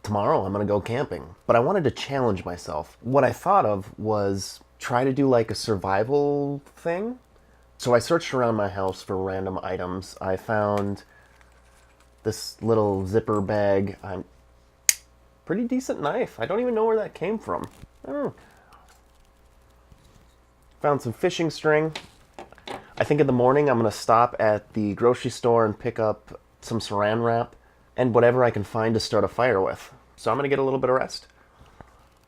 tomorrow I'm gonna go camping. But I wanted to challenge myself. What I thought of was try to do like a survival thing. So I searched around my house for random items. I found this little zipper bag. Pretty decent knife. I don't even know where that came from. I don't know. Found some fishing string. I think in the morning I'm gonna stop at the grocery store and pick up some saran wrap and whatever I can find to start a fire with. So I'm gonna get a little bit of rest.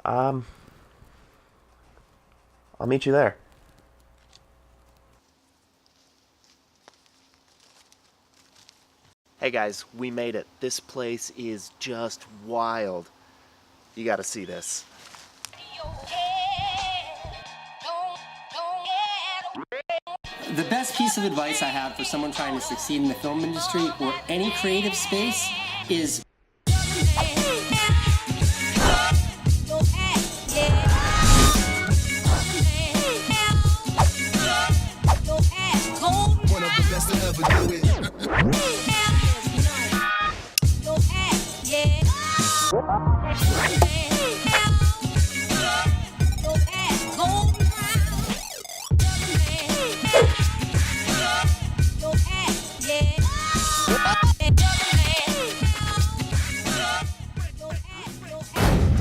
I'll meet you there. Hey guys, we made it. This place is just wild. You gotta see this. The best piece of advice I have for someone trying to succeed in the film industry or any creative space is one of the best to ever do it.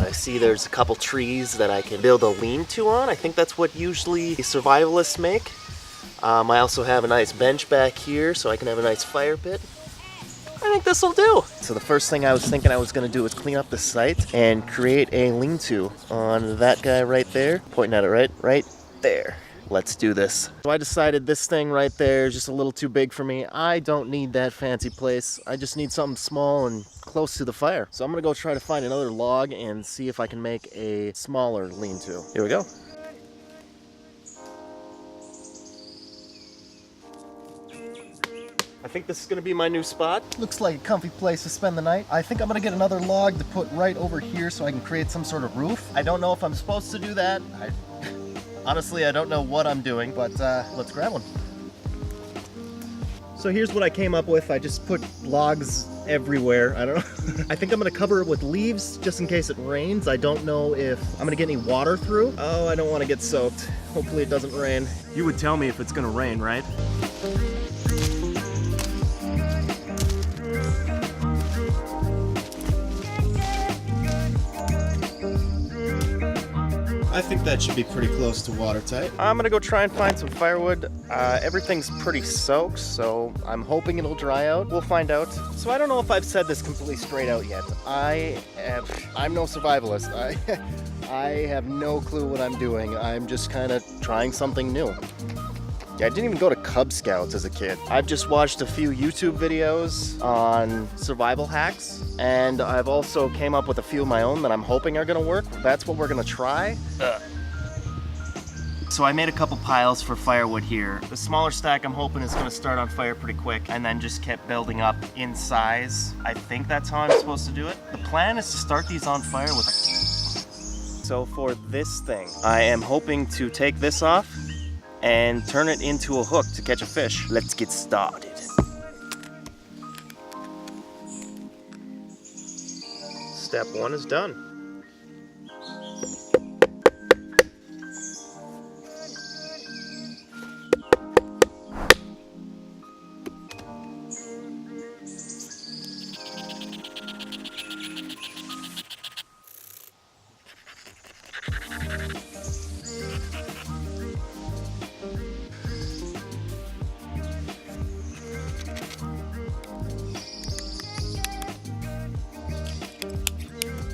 I see there's a couple trees that I can build a lean-to on. I think that's what usually survivalists make. I also have a nice bench back here so I can have a nice fire pit. I think this will do. So the first thing I was thinking I was going to do is clean up the site and create a lean-to on that guy right there. Pointing at it right there. Let's do this. So I decided this thing right there is just a little too big for me. I don't need that fancy place. I just need something small and close to the fire. So I'm gonna go try to find another log and see if I can make a smaller lean-to. Here we go. I think this is gonna be my new spot. Looks like a comfy place to spend the night. I think I'm gonna get another log to put right over here so I can create some sort of roof. I don't know if I'm supposed to do that. Honestly, I don't know what I'm doing, but let's grab one. So here's what I came up with. I just put logs everywhere. I don't know. I think I'm gonna cover it with leaves just in case it rains. I don't know if I'm gonna get any water through. Oh, I don't want to get soaked. Hopefully it doesn't rain. You would tell me if it's gonna rain, right? I think that should be pretty close to watertight. I'm gonna go try and find some firewood. Everything's pretty soaked, so I'm hoping it'll dry out. We'll find out. So I don't know if I've said this completely straight out yet. I'm no survivalist. I have no clue what I'm doing. I'm just kind of trying something new. Yeah, I didn't even go to Cub Scouts as a kid. I've just watched a few YouTube videos on survival hacks, and I've also came up with a few of my own that I'm hoping are gonna work. That's what we're gonna try. So I made a couple piles for firewood here. The smaller stack I'm hoping is gonna start on fire pretty quick and then just kept building up in size. I think that's how I'm supposed to do it. The plan is to start these on fire with. So for this thing, I am hoping to take this off and turn it into a hook to catch a fish. Let's get started. Step one is done.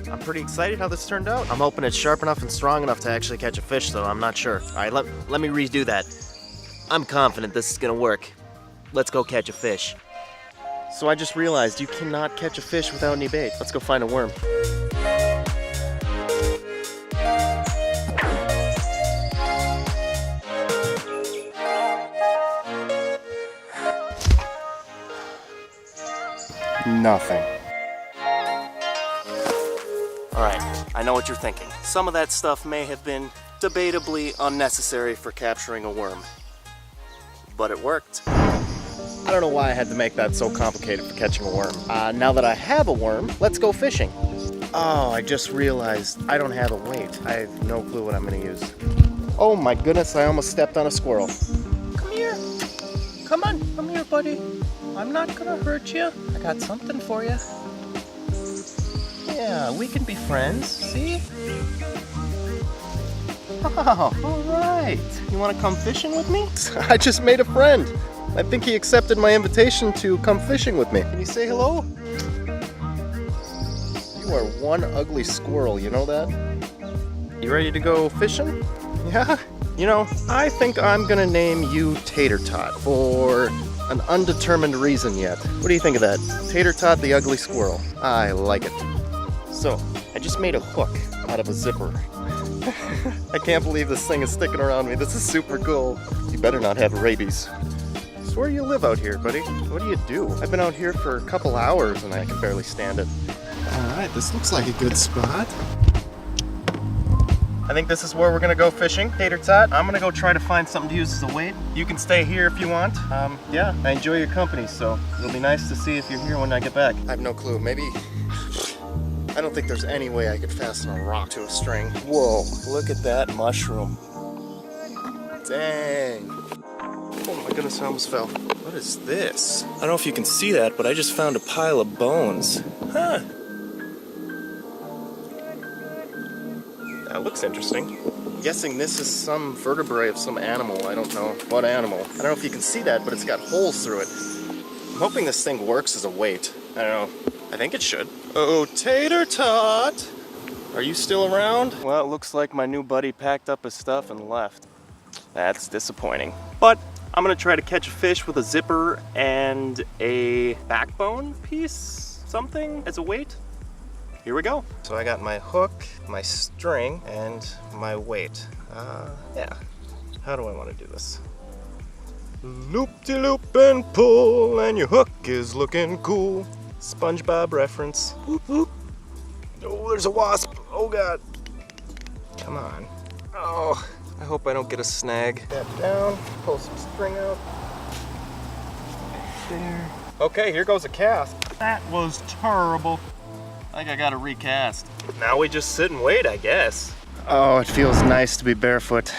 I'm pretty excited how this turned out. I'm hoping it's sharp enough and strong enough to actually catch a fish, though. I'm not sure. All right, let me redo that. I'm confident this is gonna work. Let's go catch a fish. So I just realized you cannot catch a fish without any bait. Let's go find a worm. Nothing. Alright, I know what you're thinking. Some of that stuff may have been debatably unnecessary for capturing a worm. But it worked. I don't know why I had to make that so complicated for catching a worm. Now that I have a worm, let's go fishing. Oh, I just realized I don't have a weight. I have no clue what I'm gonna use. Oh my goodness, I almost stepped on a squirrel. Come here. Come on, come here, buddy. I'm not gonna hurt you. I got something for you. Yeah, we can be friends, see? Oh, all right. You wanna come fishing with me? I just made a friend. I think he accepted my invitation to come fishing with me. Can you say hello? You are one ugly squirrel, you know that? You ready to go fishing? Yeah? You know, I think I'm gonna name you Tater Tot for an undetermined reason yet. What do you think of that? Tater Tot the ugly squirrel. I like it. So, I just made a hook out of a zipper. I can't believe this thing is sticking around me. This is super cool. You better not have rabies. So where do you live out here, buddy? What do you do? I've been out here for a couple hours and I can barely stand it. Alright, this looks like a good spot. I think this is where we're gonna go fishing, Tater Tot. I'm gonna go try to find something to use as a weight. You can stay here if you want. Yeah, I enjoy your company, so it'll be nice to see if you're here when I get back. I have no clue, maybe... I don't think there's any way I could fasten a rock to a string. Whoa, look at that mushroom. Dang. Oh my goodness, I almost fell. What is this? I don't know if you can see that, but I just found a pile of bones. Huh. That looks interesting. I'm guessing this is some vertebrae of some animal. I don't know what animal. I don't know if you can see that, but it's got holes through it. I'm hoping this thing works as a weight. I don't know. I think it should. Oh, Tater Tot! Are you still around? Well, it looks like my new buddy packed up his stuff and left. That's disappointing. But I'm gonna try to catch a fish with a zipper and a backbone piece, something, as a weight. Here we go. So I got my hook, my string, and my weight. Yeah. How do I want to do this? Loop-de-loop and pull, and your hook is looking cool. SpongeBob reference. Whoop, whoop. Oh, there's a wasp. Oh God. Come on. Oh, I hope I don't get a snag. Step down, pull some string out. There. Okay, here goes a cast. That was terrible. I think I gotta recast. Now we just sit and wait, I guess. Oh, it feels nice to be barefoot.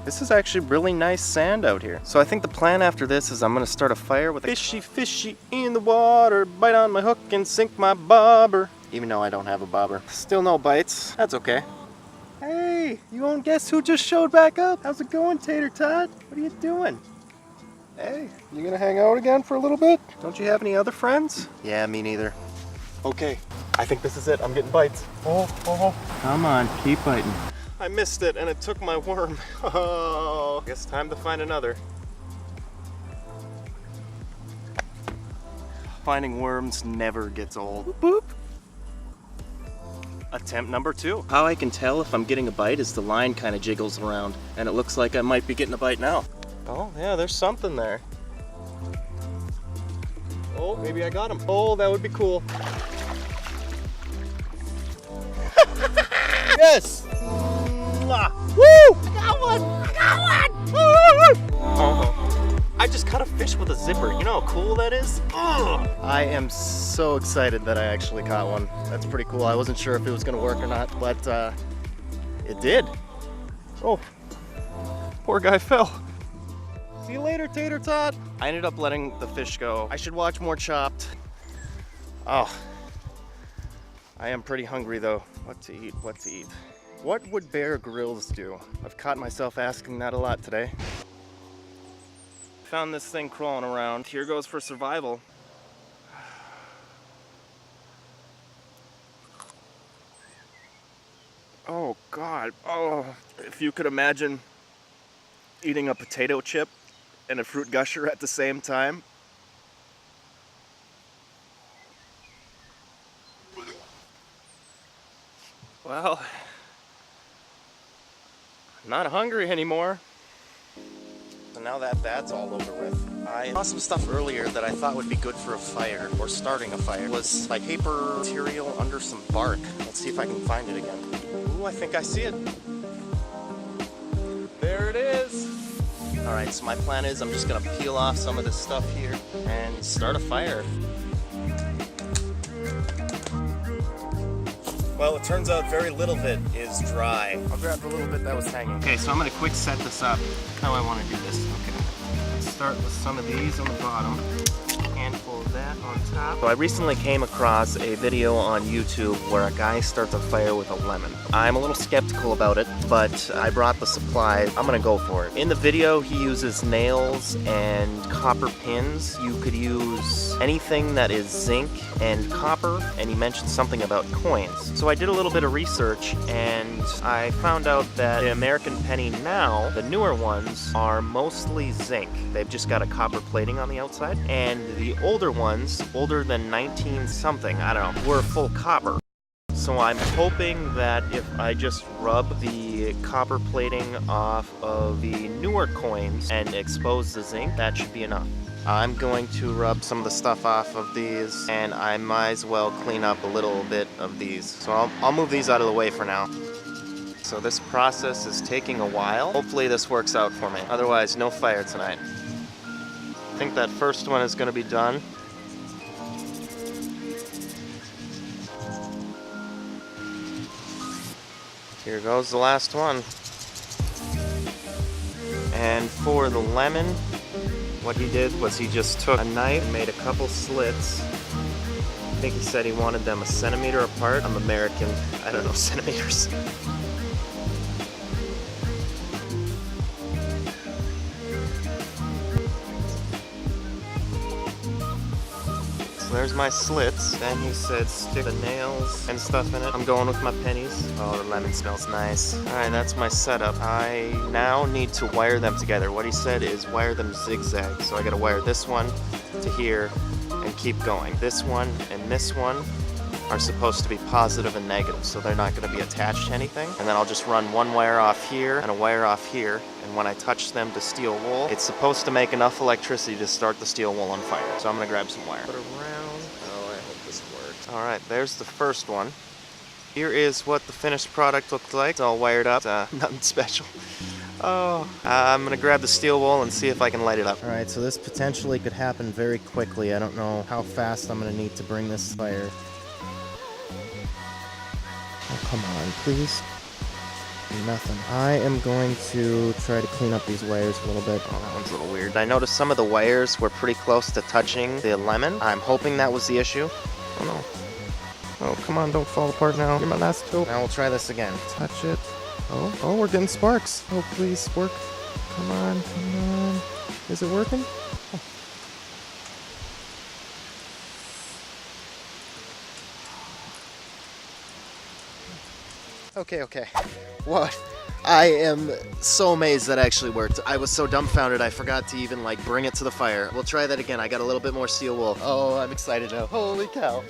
This is actually really nice sand out here. So I think the plan after this is I'm gonna start a fire with a fishy, fishy in the water, bite on my hook and sink my bobber. Even though I don't have a bobber. Still no bites, that's okay. Hey, you won't guess who just showed back up? How's it going, Tater Tot? What are you doing? Hey, you gonna hang out again for a little bit? Don't you have any other friends? Yeah, me neither. Okay, I think this is it. I'm getting bites. Oh, oh, oh. Come on, keep biting. I missed it and it took my worm. Oh, I guess time to find another. Finding worms never gets old. Boop, boop. Attempt number 2. How I can tell if I'm getting a bite is the line kind of jiggles around, and it looks like I might be getting a bite now. Oh yeah, there's something there. Oh, maybe I got him. Oh, that would be cool. Yes! Woo! I got one! I got one! Oh, I just caught a fish with a zipper. You know how cool that is? Ugh. I am so excited that I actually caught one. That's pretty cool. I wasn't sure if it was gonna work or not, but it did. Oh, poor guy fell. See you later, Tater Tot. I ended up letting the fish go. I should watch more Chopped. Oh, I am pretty hungry though. What to eat, what to eat. What would Bear Grylls do? I've caught myself asking that a lot today. Found this thing crawling around. Here goes for survival. Oh God, oh. If you could imagine eating a potato chip and a fruit gusher at the same time. Well, I'm not hungry anymore. So now that that's all over with, I saw some stuff earlier that I thought would be good for a fire, or starting a fire. It was like paper material under some bark. Let's see if I can find it again. Ooh, I think I see it. There it is. All right, so my plan is I'm just gonna peel off some of this stuff here and start a fire. Well, it turns out very little of it is dry. I'll grab the little bit that was hanging. Okay, so I'm gonna quick set this up. How I want to do this. Okay. Let's start with some of these on the bottom. Handful of that on top. So I recently came across a video on YouTube where a guy starts a fire with a lemon. I'm a little skeptical about it, but I brought the supply. I'm gonna go for it. In the video, he uses nails and copper pins. You could use anything that is zinc and copper, and he mentioned something about coins. So I did a little bit of research, and I found out that the American penny now, the newer ones, are mostly zinc. They've just got a copper plating on the outside, and the older ones, older than 19 something, I don't know, were full copper. So I'm hoping that if I just rub the copper plating off of the newer coins and expose the zinc, that should be enough. I'm going to rub some of the stuff off of these, and I might as well clean up a little bit of these. So I'll move these out of the way for now. So this process is taking a while. Hopefully this works out for me. Otherwise, no fire tonight. I think that first one is going to be done. Here goes the last one. And for the lemon, what he did was he just took a knife and made a couple slits. I think he said he wanted them 1 centimeter apart. I'm American, I don't know centimeters. There's my slits. Then he said stick the nails and stuff in it. I'm going with my pennies. Oh, the lemon smells nice. Alright, that's my setup. I now need to wire them together. What he said is wire them zigzag. So I gotta wire this one to here and keep going. This one and this one are supposed to be positive and negative, so they're not going to be attached to anything. And then I'll just run one wire off here and a wire off here, and when I touch them to steel wool, it's supposed to make enough electricity to start the steel wool on fire. So I'm going to grab some wire. Put it around. Oh, I hope this works. Alright, there's the first one. Here is what the finished product looks like. It's all wired up. Nothing special. Oh, I'm gonna grab the steel wool and see if I can light it up. Alright, so this potentially could happen very quickly. I don't know how fast I'm gonna need to bring this fire. Oh, come on, please. Nothing. I am going to try to clean up these wires a little bit. Oh, that one's a little weird. I noticed some of the wires were pretty close to touching the lemon. I'm hoping that was the issue. Oh no. Oh, come on, don't fall apart now. You're my last hope. Now we'll try this again. Touch it. Oh, we're getting sparks. Oh, please, work. Come on, come on. Is it working? Oh. Okay. What? I am so amazed that actually worked. I was so dumbfounded I forgot to even bring it to the fire. We'll try that again. I got a little bit more steel wool. Oh, I'm excited now. Holy cow.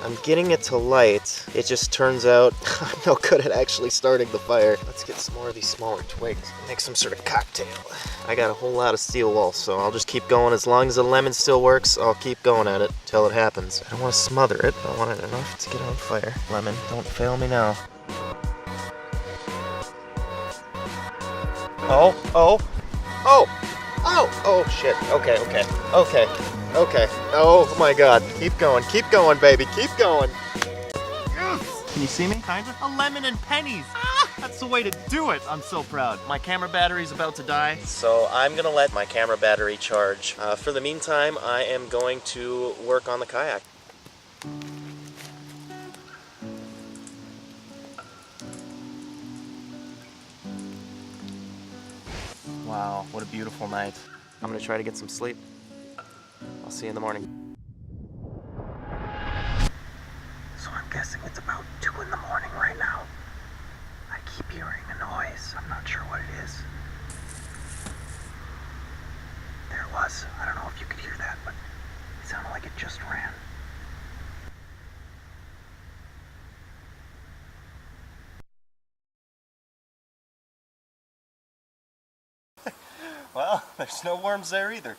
I'm getting it to light. It just turns out I'm no good at actually starting the fire. Let's get some more of these smaller twigs. Make some sort of cocktail. I got a whole lot of steel wool, so I'll just keep going. As long as the lemon still works, I'll keep going at it till it happens. I don't want to smother it, but I want it enough to get on fire. Lemon, don't fail me now. Oh, shit. Okay. Oh my god. Keep going, baby. Keep going. Can you see me? Kinda. A lemon and pennies. That's the way to do it. I'm so proud. My camera battery's about to die, so I'm gonna let my camera battery charge. For the meantime, I am going to work on the kayak. Wow, what a beautiful night. I'm gonna try to get some sleep. I'll see you in the morning. So I'm guessing it's about 2 in the morning right now. I keep hearing a noise. I'm not sure what it is. There it was. I don't know if you could hear that, but it sounded like it just ran. Well, there's no worms there either.